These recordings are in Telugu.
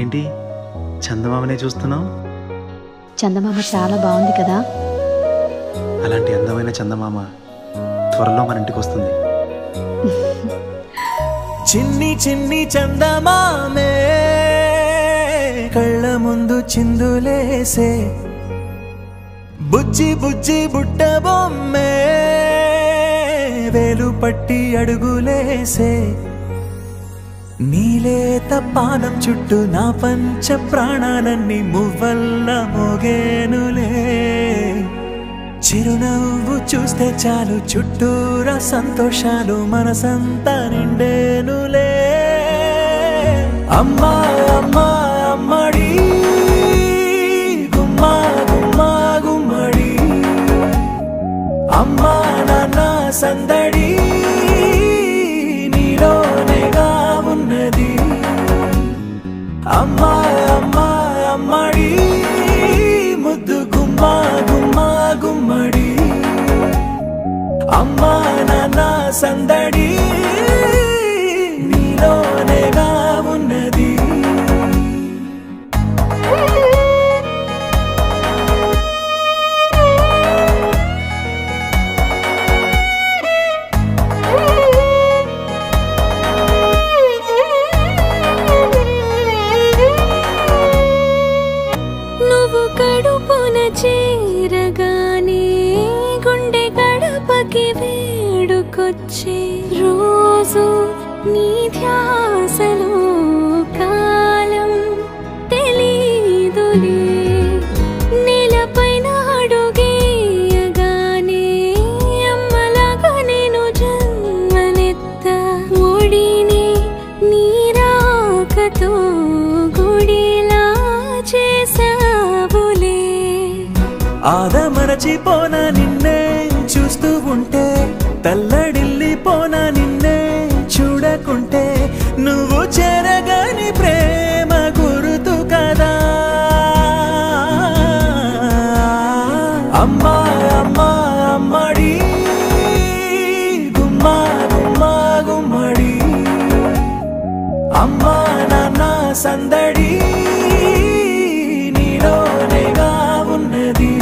ఏంటి చందమామనే చూస్తున్నావు? చందమామ చాలా బాగుంది కదా. అలాంటి అందమైన చందమామ త్వరలో మన ఇంటికి వస్తుంది. చిన్ని చిన్ని చందమామే కళ్ళ ముందు చిందులేసే, బుజ్జి బుజ్జి బుట్ట బొమ్మే వేలు పట్టి అడుగులేసే, నీలేత పానం చుట్టూ నా పంచ ప్రాణాలన్నీ మువ్వల్ల మోగేనులే, చిరునవ్వు చూస్తే చాలు చుట్టూరా సంతోషాలు మనసంతా నిండేనులే. అమ్మా అమ్మా అమ్మడి గుమ్మా గుమ్మా గుమ్మడి, అమ్మా నాన్న సందడి నీలోనేగా ఉన్నది. అమ్మా అమ్మా అమ్మడి ముద్దు గుమ్మా గుమ్మా గుమ్మడి, అమ్మా నాన్న సందడి నీలోనేగా ఉన్నది. నువ్వు కడుపున చేరగానే గుండె గడపకి వేడుకొచ్చే, రోజు నీ ధ్యాసలో కాలం తెలీదులే, నేలపైన అడుగేయగానే అమ్మలాగా నేను జన్మనెత్త, ఒడిని నీ రాకతో గుడిలా చేసావులే. ఆదమరచిపోనా నిన్నే చూస్తూ ఉంటే, తల్లడిల్లిపోనా నిన్నే చూడకుంటే, నువ్వు చెరగని ప్రేమ గుర్తు కదా. అమ్మా అమ్మా అమ్మడి గుమ్మా గుమ్మా గుమ్మడి, అమ్మా నాన్న సందడి నీలోనేగా ఉన్నది.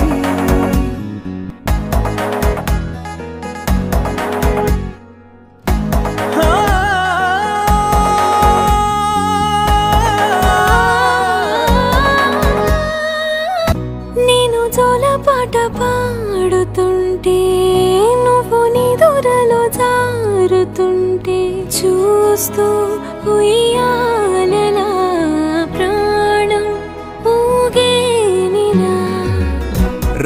నేను జోలపాట పాడుతుంటే, నువ్వు నిదురలో జారుతుంటే, చూస్తూ ఉయ్యాలలా ప్రాణం ఊగేనిలా.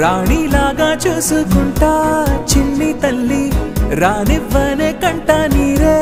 రాణిలాగా చూసుకుంటా చిన్ని తల్లి, రానివ్వనే కంట నీరే